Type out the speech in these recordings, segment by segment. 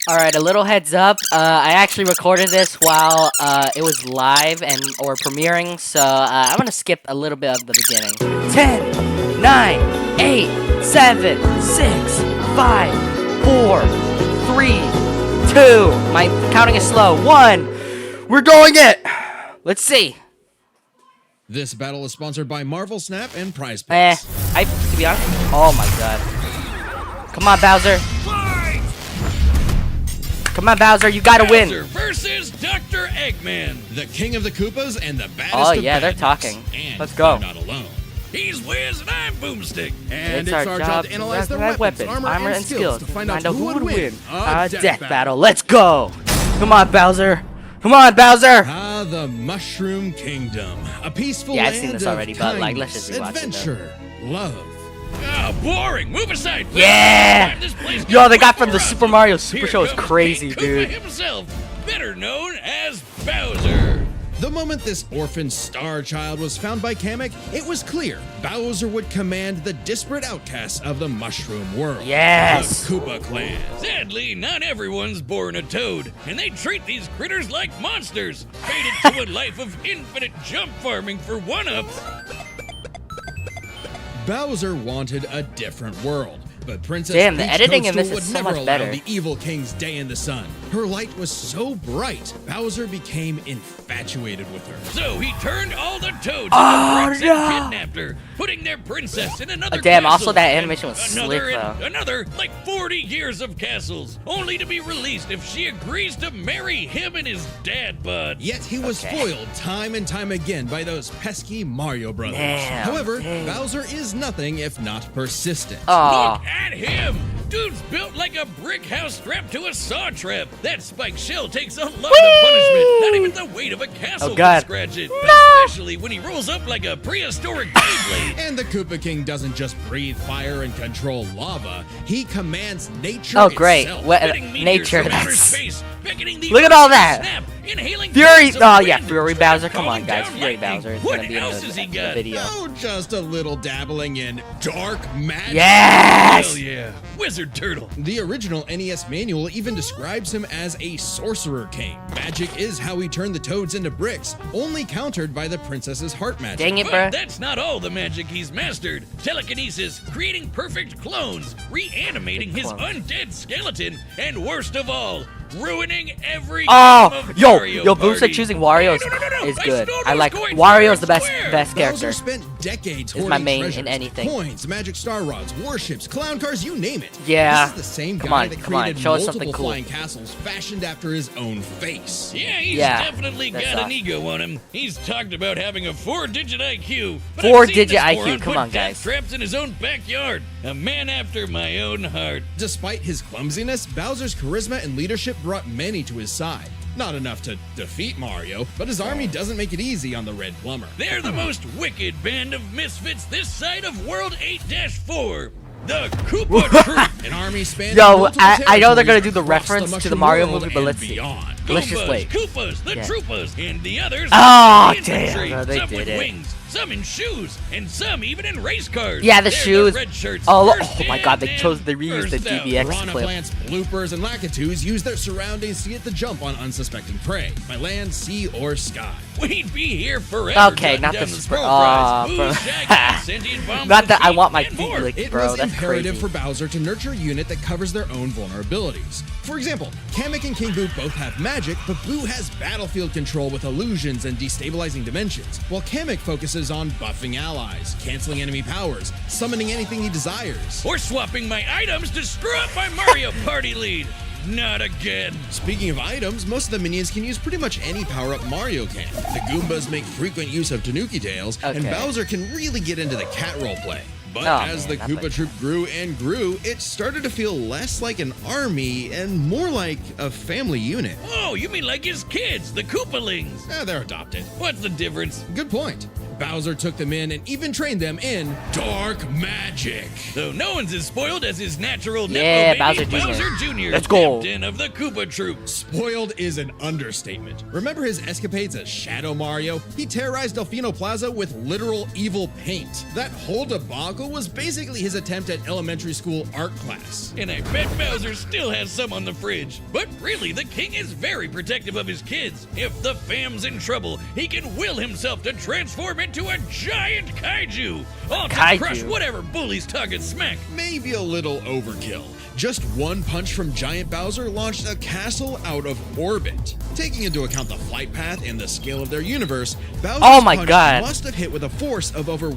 Alright, a little heads up. I actually recorded this while it was live or premiering, so I'm gonna skip a little bit of the beginning. 10, 9, 8, 7, 6, 5, 4, 3, 2. My counting is slow. 1. We're going it! Let's see. This battle is sponsored by Marvel Snap and Prize Picks. To be honest, oh my god. Come on, Bowser. Come on, Bowser, you gotta win. Bowser versus Dr. Eggman, The king of the Koopas and the baddest Oh of yeah, they're badness. talking. And Let's go. they're not alone. He's Wiz and I'm Boomstick. And It's our job to analyze their recognize weapons, armor, and skills to find out who would win a Death battle. Let's go. Come on, Bowser. Come on, Bowser. Ah, the Mushroom Kingdom. A peaceful Yeah, I've land seen this of already, but, like, let's kindness, just rewatch it, though. adventure, love. Ah, boring. Move aside. please. Yeah. This place Yo, got the guy way from the more Super up. Mario Super Here Show is comes crazy, King dude. Koopa himself, better known as Bowser. The moment this orphan star child was found by Kamek, it was clear Bowser would command the disparate outcasts of the Mushroom world. Yes. The Koopa clan. Sadly, not everyone's born a toad, and they treat these critters like monsters, fated to a life of infinite jump farming for one-ups. Bowser wanted a different world, but Princess Damn, the Peach editing in Toadstool this would is so never much allow better. the evil king's day in the sun. Her light was so bright, Bowser became infatuated with her. So he turned all the toads Oh, into bricks no. and kidnapped her, putting their princess in another Damn, castle. also that and animation was slick, another and though. another, like 40 years of castles, only to be released if she agrees to marry him and his dad bod. Yet he was Okay. foiled time and time again by those pesky Mario brothers. Damn, However, dang. Bowser is nothing if not persistent. Aw. Look at him! Dude's built like a brick house strapped to a saw trap. That spiked shell takes a lot of punishment. Not even the weight of a castle Oh, God. can scratch it. Especially when he rolls up like a prehistoric Beyblade. And the Koopa King doesn't just breathe fire and control lava, he commands nature Oh, great. itself. What, Spitting meteors nature, from outer that's... space, beckoning the Look at earth all to that. snap, inhaling Fury, bolts of oh yeah, wind, Fury Bowser, come on calling guys, down Fury lightning. Bowser is What gonna be in else has he the got? video. Oh, just a little dabbling in dark magic. Yes! Hell yeah, Wizard Turtle. The original NES manual even describes him as a sorcerer king. Magic is how he turned the toads into bricks, only countered by the princess's heart magic. Dang it, But bruh. that's not all the magic he's mastered. Telekinesis, creating perfect clones, reanimating his Clones. undead skeleton, and worst of all, ruining every Oh, game of yo, Mario Boomstick Party. choosing Wario No, is I good. stole I those like coins Wario's the fair best and square. best Bowser character. spent decades Is hoarding my main in treasures, anything. coins, magic star rods, warships, clown cars, you name it. Yeah. This is the same Come guy on, that come on, created show us multiple something cool. flying castles fashioned after his own face. Yeah, he's Yeah, definitely that's got an awesome. ego on him. He's talked about having a 4-digit IQ. But 4-digit I've seen this IQ, moron come put on, guys. death traps in his own backyard. A man after my own heart. Despite his clumsiness, Bowser's charisma and leadership brought many to his side. Not enough to defeat Mario, but his army doesn't make it easy on the Red Plumber. They're the most wicked band of misfits this side of World 8-4. The Koopa Troop. An army spanning Yo, multiple I know they're gonna territories do the across reference to the Mushroom Mario world movie, but and let's see. beyond. Let's just Goombas, wait. Koopas, the Yeah. Troopas, and the others. Oh, in the infantry, damn, they some did with it. wings, some in shoes, and some even in race cars. Yeah, the They're shoes. red shirts, Oh, first oh my God, they in reused the and first out. DBX Piranha clip. plants, bloopers, and lakitus use their surroundings to get the jump on unsuspecting prey, by land, sea, or sky. We'd be here forever. Okay, jotting not down the the super- scroll prize, from- booze, jackets, sentient bombs Not with that I feet, want my and feet more. licked, It bro. was That's imperative crazy. for Bowser to nurture a unit that covers their own vulnerabilities. For example, Kamek and King Boo both have magic, but Boo has battlefield control with illusions and destabilizing dimensions, while Kamek focuses on buffing allies, canceling enemy powers, summoning anything he desires. Or swapping my items to screw up my Mario Party lead. Not again. Speaking of items, most of the minions can use pretty much any power-up Mario can. The Goombas make frequent use of Tanuki tails, and Okay. Bowser can really get into the cat roleplay. But Oh, as man, the that's Koopa like- Troop grew and grew, it started to feel less like an army and more like a family unit. Oh, you mean like his kids, the Koopalings? They're adopted. What's the difference? Good point. Bowser took them in and even trained them in dark magic. So no one's as spoiled as his natural Yeah, Nepo baby, Bowser Jr. Jr. Let's go. Captain of the Koopa Troop. Spoiled is an understatement. Remember his escapades as Shadow Mario? He terrorized Delfino Plaza with literal evil paint. That whole debacle was basically his attempt at elementary school art class. And I bet Bowser still has some on the fridge. But really, the king is very protective of his kids. If the fam's in trouble, he can will himself to transform into a giant kaiju. All to Kaiju. crush whatever bully's talking smack. Maybe a little overkill. Just one punch from Giant Bowser launched a castle out of orbit. Taking into account the flight path and the scale of their universe, Bowser's Oh my punch God. must have hit with a force of over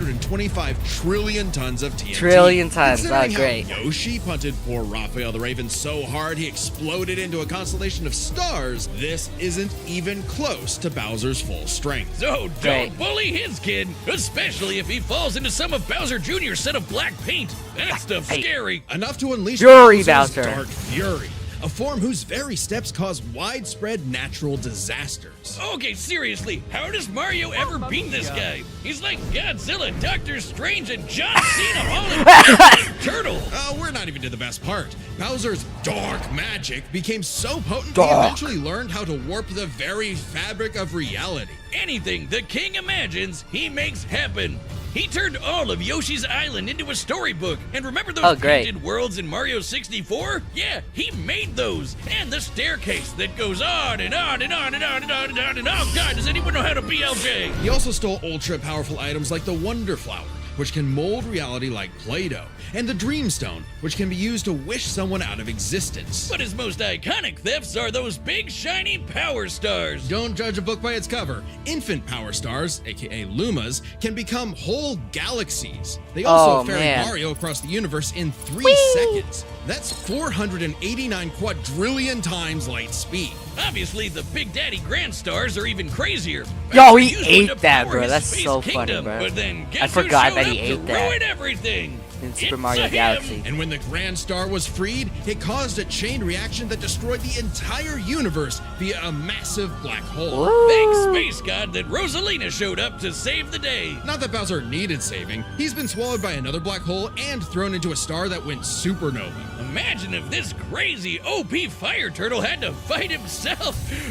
125 trillion tons of TNT. Trillion tons, Considering great. how Yoshi punted poor Raphael the Raven so hard he exploded into a constellation of stars, this isn't even close to Bowser's full strength. So don't Great. bully his kid, especially if he falls into some of Bowser Jr.'s set of black paint. That stuff's Hey. scary. Enough to unleash Fury Bowser's Bowser. Dark Fury, a form whose very steps cause widespread natural disasters. Okay, seriously, how does Mario ever beat this guy? He's like Godzilla, Doctor Strange, and John Cena all in one turtle. We're not even to the best part. Bowser's dark magic became so potent Dark. he eventually learned how to warp the very fabric of reality. Anything the king imagines, he makes happen. He turned all of Yoshi's Island into a storybook. And remember those Oh, great. painted worlds in Mario 64? Yeah, he made those. And the staircase that goes on and on and on and on and on and on and on. Oh God, does anyone know how to BLJ? He also stole ultra-powerful items like the Wonder Flower, which can mold reality like Play-Doh, and the Dream Stone, which can be used to wish someone out of existence. But his most iconic thefts are those big shiny power stars. Don't judge a book by its cover. Infant power stars, aka Lumas, can become whole galaxies. They also Oh, ferry man. Mario across the universe in 3 seconds. That's 489 quadrillion times light speed. Obviously, the Big Daddy Grand Stars are even crazier. Yo, Bowser he used ate one to that, power bro. his That's space so funny, kingdom, bro. But then I guess who forgot showed that he up ate to that. ruin everything? In Super It's Mario him. Galaxy. And when the Grand Star was freed, it caused a chain reaction that destroyed the entire universe via a massive black hole. Thanks, Woo. Space God, that Rosalina showed up to save the day. Not that Bowser needed saving. He's been swallowed by another black hole and thrown into a star that went supernova. Imagine if this crazy OP fire turtle had to fight himself.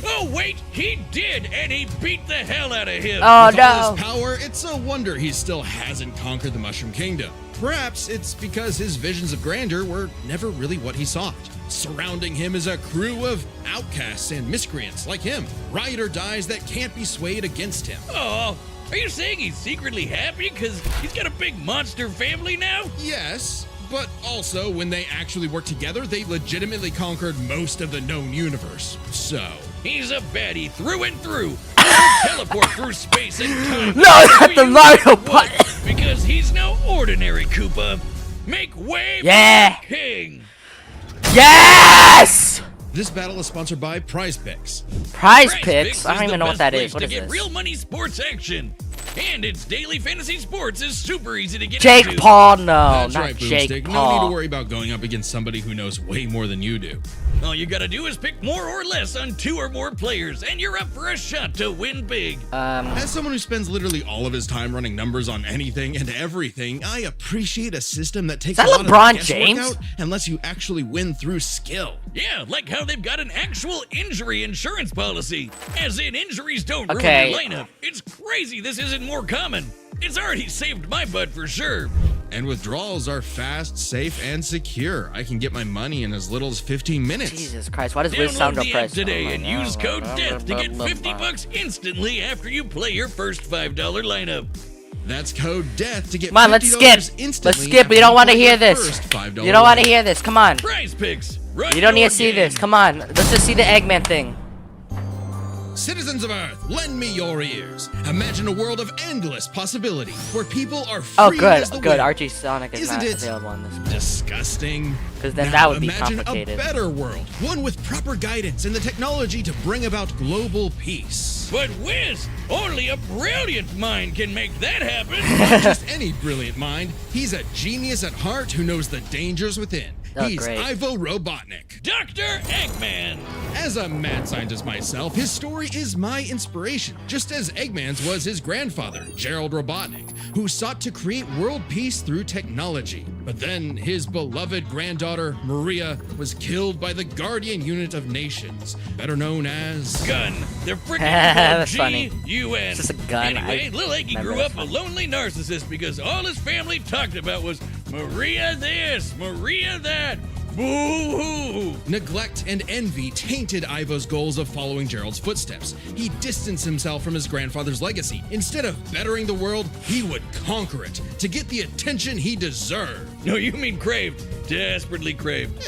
Oh, wait, he did, and he beat the hell out of him. Oh, With all no. his power, it's a wonder he still hasn't conquered the Mushroom Kingdom. Perhaps it's because his visions of grandeur were never really what he sought. Surrounding him is a crew of outcasts and miscreants like him, ride or dies that can't be swayed against him. Oh, are you saying he's secretly happy because he's got a big monster family now? Yes, but also when they actually worked together, they legitimately conquered most of the known universe. So, He's a baddie through and through. He'll teleport through space and time. No, not the You Mario know what? button. Because he's no ordinary Koopa. Make way Yeah. for the king. Yes! this battle is sponsored by Prize Picks. Prize Prize Picks? I is don't even the know what best that place is. What to is get this? real money sports action. And its daily fantasy sports is super easy to get Jake into. Paul? No, That's not right, Jake Boomstick. No need Paul. to worry about going up against somebody who knows way more than you do. All you gotta do is pick more or less on 2 or more players, and you're up for a shot to win big. As someone who spends literally all of his time running numbers on anything and everything, I appreciate a system that takes Is that a lot LeBron of the guesswork James? out and lets you actually win through skill. Yeah, like how they've got an actual injury insurance policy. As in, injuries don't Okay. ruin your lineup. It's crazy this isn't more common. It's already saved my butt for sure. And withdrawals are fast, safe, and secure. I can get my money in as little as 15 minutes. Jesus Christ, why does Wiz sound Download the app depressed? today Oh my and God. use code DEATH to get $50 instantly after you play your first $5 lineup. That's code DEATH to get Come on, let's skip. $50 Let's instantly skip. after You don't want to play hear your this. first $5 You don't want to lineup. hear this. Come on. Prize Picks. Run You don't need your to see game. this. Come on. Let's just see the Eggman thing. Citizens of Earth, lend me your ears. Imagine a world of endless possibility where people are free Oh, good. as the Good. wind. Archie Sonic is Isn't not it available on this. disgusting? 'Cause then Now that would be imagine complicated. a better world, one with proper guidance and the technology to bring about global peace. But Wiz, only a brilliant mind can make that happen. Not just any brilliant mind, he's a genius at heart who knows the dangers within. Oh, He's great. Ivo Robotnik. Dr. Eggman. As a mad scientist myself, his story is my inspiration, just as Eggman's was his grandfather, Gerald Robotnik, who sought to create world peace through technology. But then his beloved granddaughter, Maria, was killed by the Guardian Unit of Nations, better known as... Gun. They're freaking That's funny. G-U-N. It's just a gun. Anyway, little Eggy remember grew that's up a funny. lonely narcissist because all his family talked about was Maria this, Maria that. Boo-hoo! Neglect and envy tainted Ivo's goals of following Gerald's footsteps. He distanced himself from his grandfather's legacy. Instead of bettering the world, he would conquer it to get the attention he deserved. No, you mean craved. Desperately craved.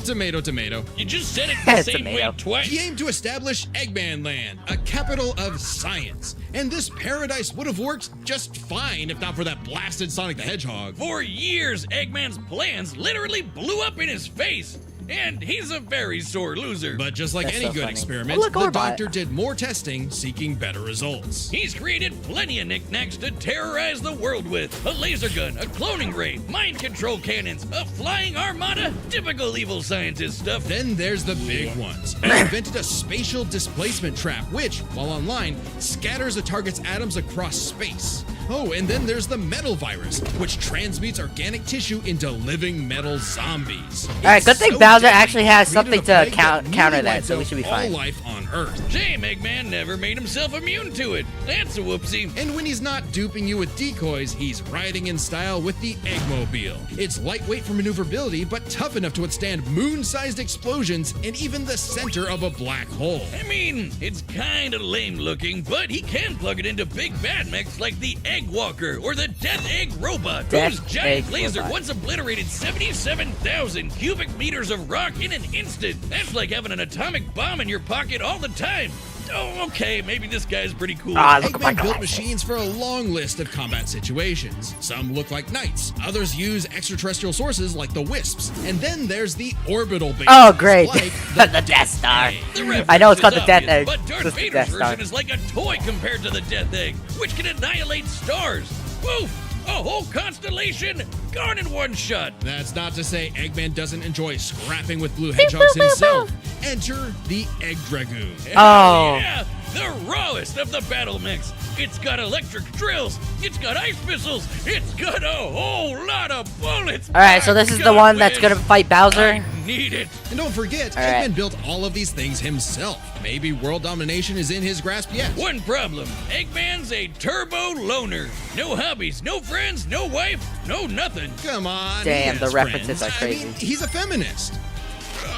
Tomato, tomato. You just said it the same way Tomato. twice. He aimed to establish Eggman Land, a capital of science. And this paradise would have worked just fine if not for that blasted Sonic the Hedgehog. For years, Eggman's plans literally blew up in his face. And he's a very sore loser. But just like That's any so good funny. experiment, Oh, look, the Orbot. doctor did more testing, seeking better results. He's created plenty of knickknacks to terrorize the world with. A laser gun, a cloning ray, mind control cannons, a flying armada, typical evil scientist stuff. Then there's the big ones. He invented a spatial displacement trap, which, while online, scatters a target's atoms across space. Oh, and then there's the metal virus, which transmutes organic tissue into living metal zombies. All right, good thing Bowser actually has something to counter that, so we should be all fine. life on Earth. Shame Eggman never made himself immune to it. That's a whoopsie. And when he's not duping you with decoys, he's riding in style with the Eggmobile. It's lightweight for maneuverability, but tough enough to withstand moon-sized explosions and even the center of a black hole. I mean, it's kinda lame looking, but he can plug it into big bad mechs like the Egg Walker or the Death Egg Robot, whose Death giant Egg laser Robot. once obliterated 77,000 cubic meters of rock in an instant. That's like having an atomic bomb in your pocket all the time. Oh, okay, maybe this guy's pretty cool. Ah, look at my Eggman built glasses. machines for a long list of combat situations. Some look like knights, others use extraterrestrial sources like the Wisps, and then there's the orbital bases. Oh, great. Like The Death Star. The reference I know it's called is the Death obvious, Egg. but It's Darth just the Vader's Death Star. version is like a toy compared to the Death Egg, which can annihilate stars. Woof! A whole constellation gone in one shot. That's not to say Eggman doesn't enjoy scrapping with blue hedgehogs himself. Enter the Egg Dragoon. Oh. Yeah, the rawest of the battle mechs. It's got electric drills. It's got ice missiles. It's got a whole lot of bullets. All right, so this is the one that's gonna fight Bowser. I need it. And don't forget, All right. Eggman built all of these things himself. Maybe world domination is in his grasp yet. One problem. Eggman's a turbo loner. No hobbies, no friends, no wife, no nothing. Come on. Damn, he the has references friends. are crazy. I mean, he's a feminist.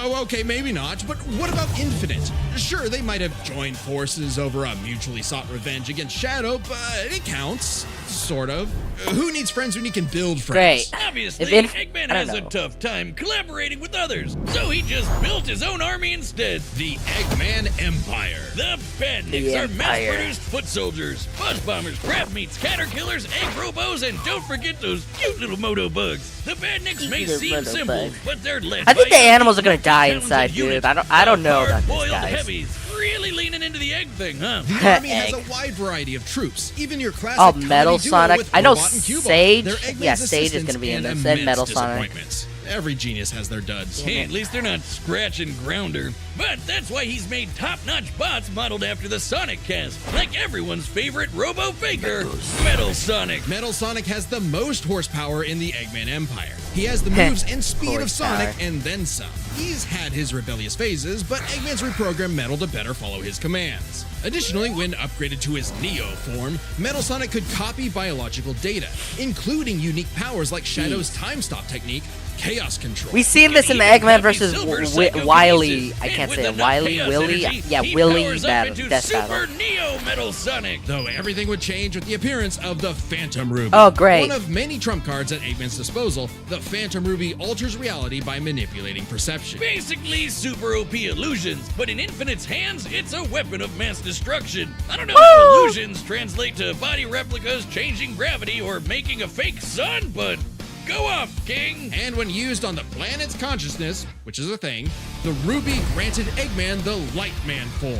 Oh, okay, maybe not, but what about Infinite? Sure, they might have joined forces over a mutually sought revenge against Shadow, but it counts. Sort of. Who needs friends when you can build friends? Great. Obviously, Eggman I don't has a know. tough time collaborating with others, so he just built his own army instead. The Eggman Empire. The Badniks The are Empire. mass-produced foot soldiers, buzz bombers, crab meats, caterkillers, egg robos, and don't forget those cute little moto bugs. The Badniks may Little seem moto simple, bugs. but they're led I think by the animals are gonna elite, die talented inside, dude. units I don't of know about these hard-boiled guys. heavies. Really leaning into the egg thing, huh? The army has Egg. a wide variety of troops, even your classic Oh, comedy Metal duo Sonic. with I know Robot and Cubot. Sage. They're Eggman's Yeah, Sage is assistants gonna be in and this, and immense Metal Sonic. disappointments. Every genius has their duds. Hey, at least they're not Scratch and Grounder. But that's why he's made top-notch bots modeled after the Sonic cast, like everyone's favorite robo-faker, Metal Sonic. Metal Sonic has the most horsepower in the Eggman Empire. He has the moves and speed of Sonic Horsepower. and then some. He's had his rebellious phases, but Eggman's reprogrammed Metal to better follow his commands. Additionally, when upgraded to his Neo form, Metal Sonic could copy biological data, including unique powers like Shadow's time stop technique, chaos control. We've seen this in the Even Eggman Puppy versus Silver's Wily. psychokinesis, I and can't with say it. enough Wiley, chaos Willy. energy, Yeah, he Willy powers up battle. into Death Super battle. Neo Metal Sonic. Though everything would change with the appearance of the Phantom Ruby. Oh, great. One of many trump cards at Eggman's disposal, the Phantom Ruby alters reality by manipulating perception. Basically, super OP illusions, but in Infinite's hands, it's a weapon of mass destruction. I don't know Woo! how illusions translate to body replicas, changing gravity, or making a fake sun, but go off, King. And when used on the planet's consciousness, which is a thing, the Ruby granted Eggman the Lightman form.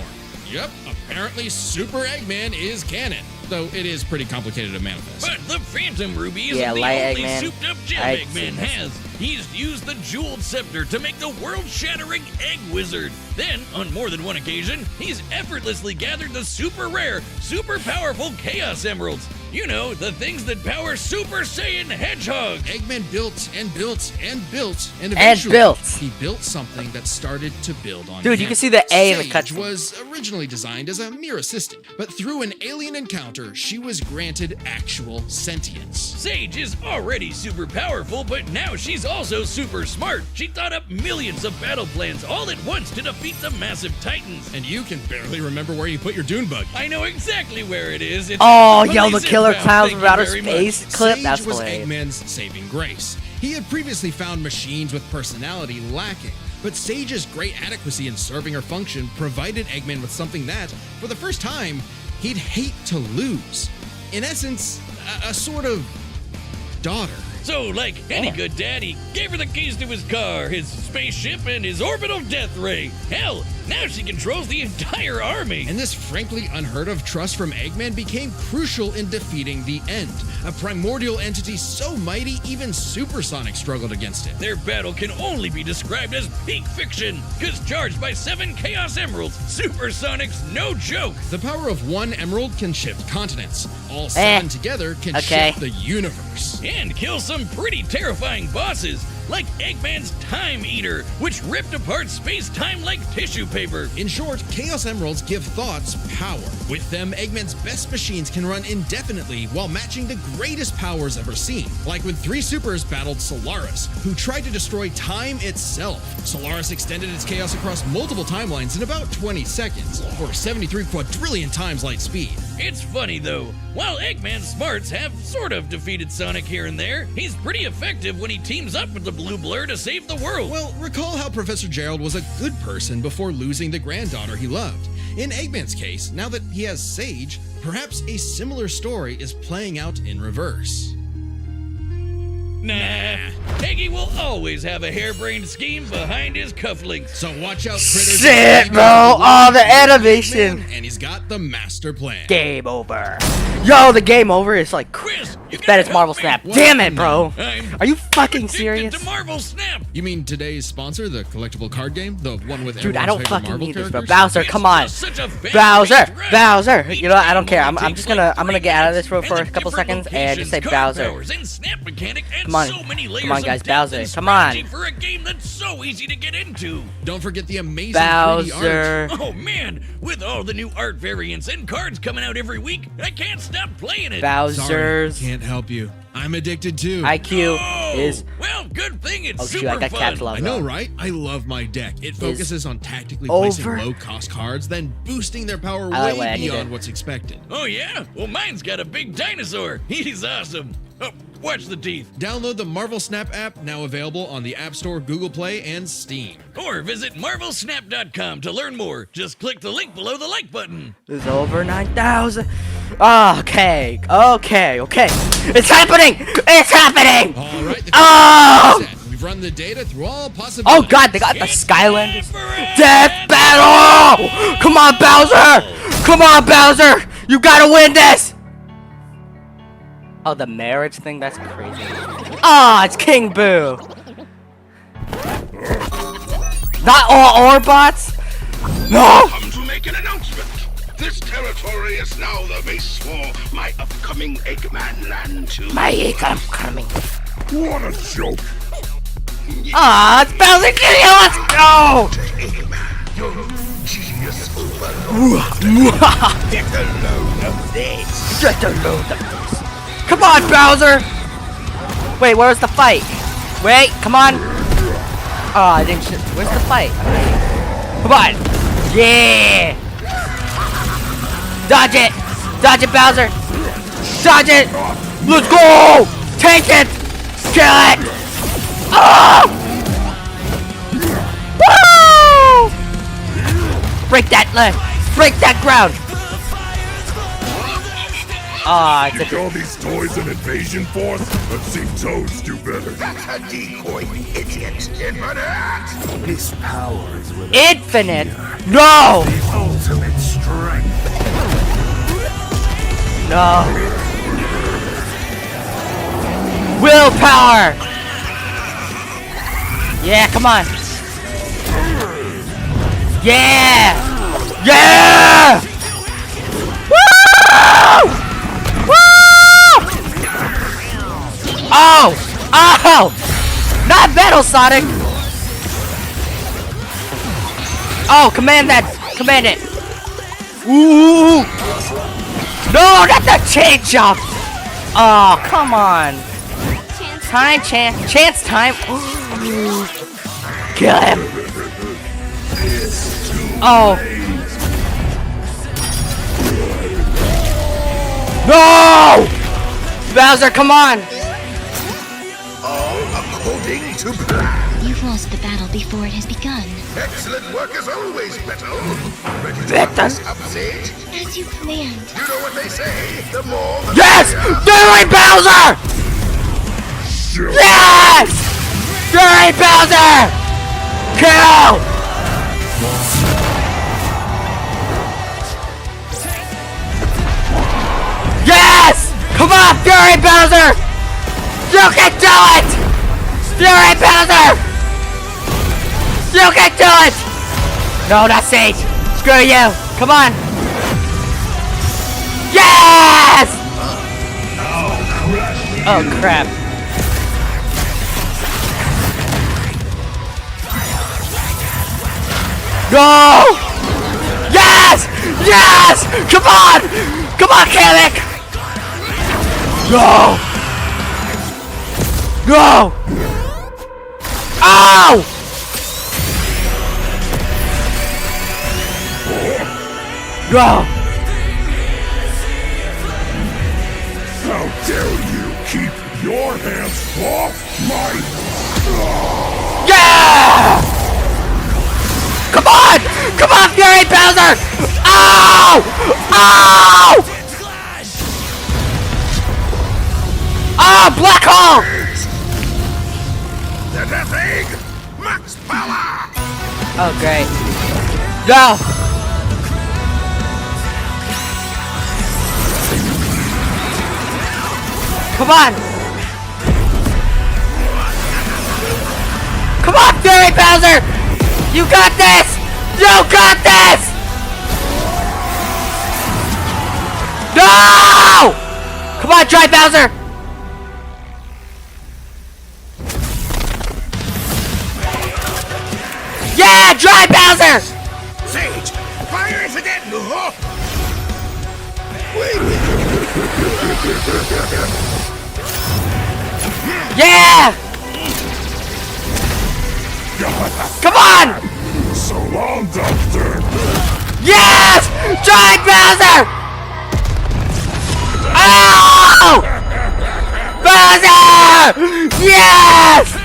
Yep, apparently Super Eggman is canon, though it is pretty complicated to manifest. But the Phantom Ruby isn't Yeah, the Light only Eggman. souped-up gem I've Eggman seen this. has. He's used the jeweled scepter to make the world-shattering Egg Wizard. Then, on more than one occasion, he's effortlessly gathered the super rare, super powerful Chaos Emeralds. You know, the things that power Super Saiyan Hedgehog. Eggman built and built and built, and eventually he built something that started to build on Dude, him. you can see the A in the Sage cutscene. was originally designed as a mere assistant, but through an alien encounter, she was granted actual sentience. Sage is already super powerful, but now she's also super smart. She thought up millions of battle plans all at once to defeat the massive titans. And you can barely remember where you put your dune bug. I know exactly where it is. It's Oh, the yo, the police killer inbound. clowns Thank from you outer very space much. clip. Sage That's was hilarious. Eggman's saving grace. He had previously found machines with personality lacking, but Sage's great adequacy in serving her function provided Eggman with something that, for the first time, he'd hate to lose. In essence, a sort of daughter. So, like any good dad, he gave her the keys to his car, his spaceship, and his orbital death ray. Hell, now she controls the entire army. And this frankly unheard of trust from Eggman became crucial in defeating the End, a primordial entity so mighty even Supersonic struggled against it. Their battle can only be described as peak fiction, because charged by 7 Chaos Emeralds, Supersonic's no joke. The power of one emerald can shift continents. All 7 together can shift the universe. And kill some pretty terrifying bosses, like Eggman's Time Eater, which ripped apart space-time like tissue paper. In short, Chaos Emeralds give thoughts power. With them, Eggman's best machines can run indefinitely while matching the greatest powers ever seen. Like when 3 supers battled Solaris, who tried to destroy time itself. Solaris extended its chaos across multiple timelines in about 20 seconds, or 73 quadrillion times light speed. It's funny though, while Eggman's smarts have sort of defeated Sonic here and there, he's pretty effective when he teams up with the Blue Blur to save the world. Well, recall how Professor Gerald was a good person before losing the granddaughter he loved. In Eggman's case, now that he has Sage, perhaps a similar story is playing out in reverse. Nah, Eggy will always have a harebrained scheme behind his cufflinks. So watch out, critters. Shit, bro. Oh, the animation. And he's got the master plan. Game over. Yo, the game over is like, Chris, you bet it's gotta Marvel help Snap. me. Damn it, bro. I'm Are you fucking addicted serious? to Marvel Snap. You mean today's sponsor, the collectible card game? The one with Dude, I everyone's don't favorite fucking Marvel need this, bro. characters? Bowser, It's come on. just such a Bowser, fast-paced ride. Bowser. You know what? I don't care. I'm Each just game gonna only get out of this room takes for a place couple and the seconds and just say different locations, Bowser. card powers, and snap mechanic, and Come on. so many layers Come on, of guys. depth Bowser. and Come on. strategy for a game that's so easy to get into. Don't forget the amazing 3D art. Bowser. Oh man, with all the new art variants and cards coming out every week, I can't stop playing it. Bowser's Sorry, can't help you. I'm addicted too. IQ Oh, is. well, good thing it's Oh super shoot, I got fun. caps locked. I know, right? I love my deck. It focuses on tactically over. placing low-cost cards, then boosting their power I like what way I needed. beyond what's expected. Oh yeah? Well, mine's got a big dinosaur. He's awesome. Oh, watch the teeth. Download the Marvel Snap app, now available on the App Store, Google Play, and Steam. Or visit marvelsnap.com to learn more. Just click the link below the like button. It's over 9,000. Okay. It's happening. It's happening. All right, the Oh! set. We've run the data through all possibilities. Oh god, they got the It's Skylanders. time for Death battle! Come on, Bowser! Come on, Bowser! You gotta win this! Oh, the marriage thing? That's crazy. Ah, it's King Boo! Not all Orbots? No! Come to make an announcement. This territory is now the base for my upcoming Eggman Land 2. My I'm coming. What a joke. Ah, it's Bowser Jr. Let's go! Eggman, your genius overload. Get a load of this. Just a load of this. Come on, Bowser! Wait, where's the fight? Wait, come on! Oh, I didn't. Where's the fight? Come on! Yeah! Dodge it! Dodge it, Bowser! Dodge it! Let's go! Take it! Kill it! Oh! Woo! Break that leg! Break that ground! Ah, it's You call these toys an invasion force? I've seen toads do better. That's a decoy, idiot. Infinite! His powers will infinite. No! ultimate strength. No. Willpower. Yeah, come on. Yeah! Yeah! Woo! Woo! Oh! Oh! Not Metal Sonic! Oh, command that! Command it! Ooh! No, not the chain jump! Oh, come on! Chance time! Kill him! Oh! No! Bowser, come on! All according to plan. You've lost the battle before it has begun. Excellent work as always, Beto. Ready to Beto? this upset? As you planned. You know what they say, the more the Yes! Fury Bowser! Sure. Yes! Fury Bowser! Kill! Yes! Come on, Fury Bowser! You can do it! Fury Bowser! You can do it! No, not Sage! Screw you! Come on! Yes! Oh crap. No! Yes! Yes! Come on! Come on, Kamek! No! No! Ow! No! How dare you keep your hands off my... Yeah! Come on! Come on, Fury Bowser! Ow! Ow! Oh, black hole! The Death Egg! Max power! Oh, great. No! Come on! Come on, Fury Bowser! You got this! You got this! No! Come on, Dry Bowser! Yeah, Dry Bowser! Sage! Fire it again! Yeah! Come on! So long, Doctor! Yes! Dry Bowser! Oh! Bowser! Yes!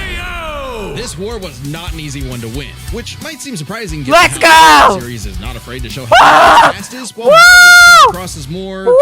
This war was not an easy one to win, which might seem surprising given Let's how go! the series is not afraid to show Woo! how fast it is, while Mario comes across as more... Woo!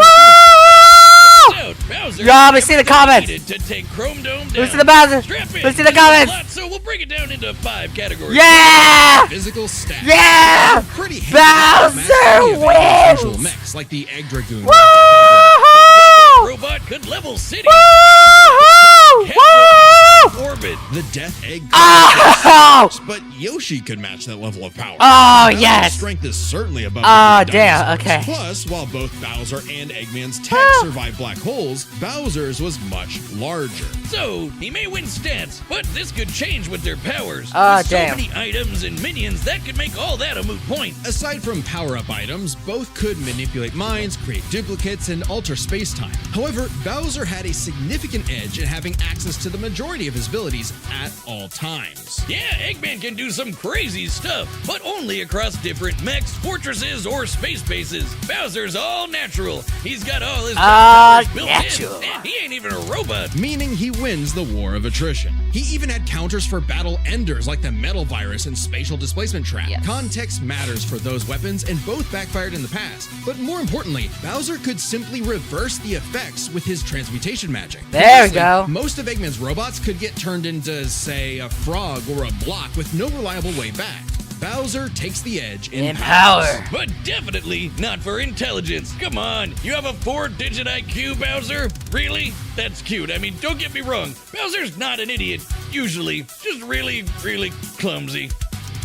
Bowser Yeah, let me see the comments. needed to take Chrome Dome down. Let's see the Bowser. Strap in. Let's see the There's a comments. lot, so we'll break it down into 5 categories. Yeah! Physical stats. Yeah! Pretty Bowser wins! mechs like the Egg Dragoon. Woohoo! Robot could level cities. Woohoo! Woo! Orbit. The Death Egg. Oh! But Yoshi could match that level of power. Oh, Bowser's yes. strength is certainly above. Oh, the damn, dinosaurs. okay. Plus, while both Bowser and Eggman's tech survived black holes, Bowser's was much larger. So, he may win stats, but this could change with their powers. Oh, With damn. so many items and minions, that could make all that a moot point. Aside from power-up items, both could manipulate minds, create duplicates, and alter space-time. However, Bowser had a significant edge in having access to the majority of his abilities at all times. Yeah, Eggman can do some crazy stuff, but only across different mechs, fortresses, or space bases. Bowser's all natural. He's got all his powers built natural. in, and he ain't even a robot. Meaning he wins the war of attrition. He even had counters for battle enders like the metal virus and spatial displacement trap. Yes. Context matters for those weapons, and both backfired in the past. But more importantly, Bowser could simply reverse the effects with his transmutation magic. There we Previously, go. Most of Eggman's robots could get turned into, say, a frog or a block with no reliable way back. Bowser takes the edge In power. But definitely not for intelligence. Come on, you have a 4-digit IQ, Bowser? Really? That's cute. I mean, don't get me wrong. Bowser's not an idiot, usually. Just really, really clumsy.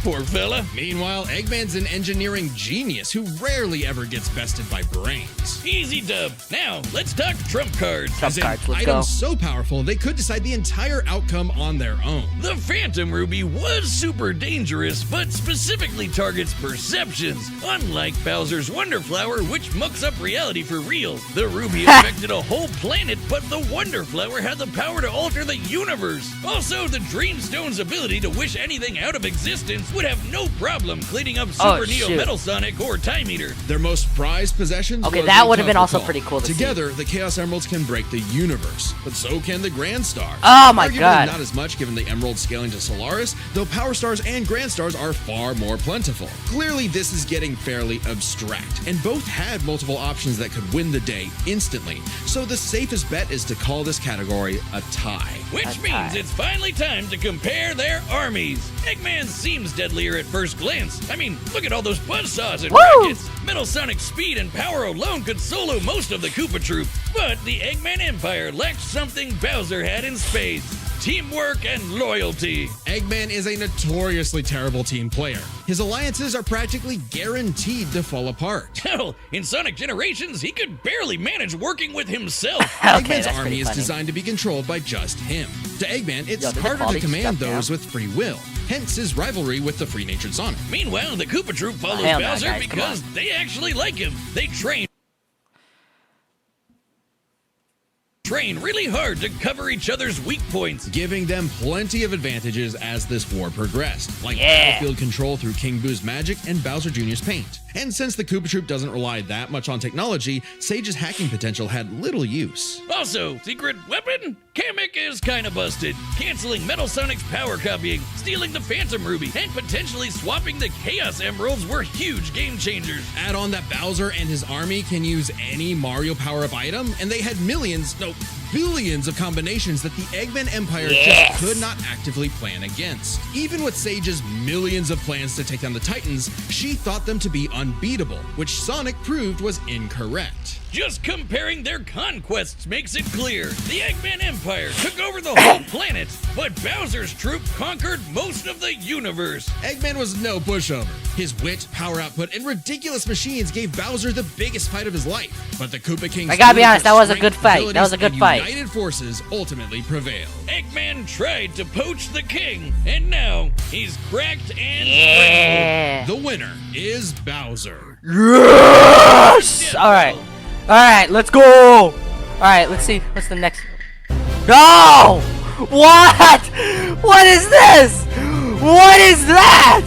Poor fella. Meanwhile, Eggman's an engineering genius who rarely ever gets bested by brains. Easy dub. Now, let's talk trump cards. Trump As in, cards, let's go. items so powerful they could decide the entire outcome on their own. The Phantom Ruby was super dangerous, but specifically targets perceptions. Unlike Bowser's Wonder Flower, which mucks up reality for real. The Ruby affected a whole planet, but the Wonder Flower had the power to alter the universe. Also, the Dreamstone's ability to wish anything out of existence would have no problem cleaning up Super Neo shoot. Metal Sonic or Time Eater. Their most prized possessions. Okay, was that a would have been tougher also call. pretty cool to see. Together, the Chaos Emeralds can break the universe, but so can the Grand Stars. Oh my Arguably God. Not as much given the Emeralds scaling to Solaris, though Power Stars and Grand Stars are far more plentiful. Clearly, this is getting fairly abstract, and both had multiple options that could win the day instantly. So the safest bet is to call this category a tie. Which A means tie. it's finally time to compare their armies. Eggman seems deadlier at first glance. I mean, look at all those buzzsaws and Woo! rockets. Metal Sonic's speed and power alone could solo most of the Koopa Troop. But the Eggman Empire lacked something Bowser had in spades. Teamwork and loyalty. Eggman is a notoriously terrible team player. His alliances are practically guaranteed to fall apart. Hell, in Sonic Generations, he could barely manage working with himself. Okay, Eggman's that's army pretty is funny. designed to be controlled by just him. To Eggman, it's Yo, did the harder to quality command step down? those with free will, hence his rivalry with the free-natured Sonic. Meanwhile, the Koopa Troop follows hell no, Bowser guys, come because they actually like him. They train really hard to cover each other's weak points. Giving them plenty of advantages as this war progressed, like Yeah. battlefield control through King Boo's magic and Bowser Jr.'s paint. And since the Koopa Troop doesn't rely that much on technology, Sage's hacking potential had little use. Also, secret weapon? Kamek is kinda busted, canceling Metal Sonic's power copying, stealing the Phantom Ruby, and potentially swapping the Chaos Emeralds were huge game changers. Add on that Bowser and his army can use any Mario power-up item, and they had billions of combinations that the Eggman Empire Yes. just could not actively plan against. Even with Sage's millions of plans to take down the Titans, she thought them to be unbeatable, which Sonic proved was incorrect. Just comparing their conquests makes it clear. The Eggman Empire took over the whole planet, but Bowser's troop conquered most of the universe. Eggman was no pushover. His wit, power output, and ridiculous machines gave Bowser the biggest fight of his life. But the Koopa King's I gotta be honest, that was a strength, good fight. That was a abilities, good and fight. United forces ultimately prevailed. Eggman tried to poach the king, and now he's cracked and Yeah. The winner is Bowser. Yes! Alright. Alright, let's go! Alright, let's see. What's the next? No! What? What is this? What is that?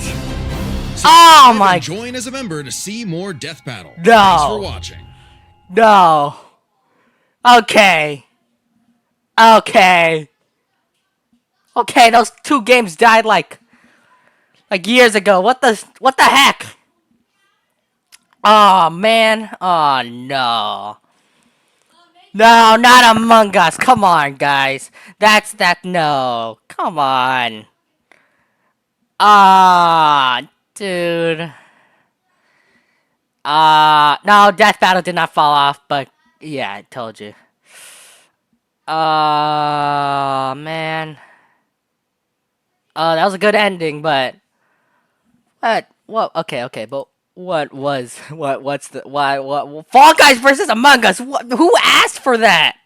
Oh my. Join as a member to see more Death Battle. No. Thanks for watching. No. Okay. Okay. Okay, those two games died like years ago. What the heck? Oh man. Oh no. No, not Among Us. Come on, guys. No. Come on. Ah, dude. No, Death Battle did not fall off, but yeah, I told you. Man. That was a good ending, but okay, but what's the why Fall Guys versus Among Us? Who asked for that?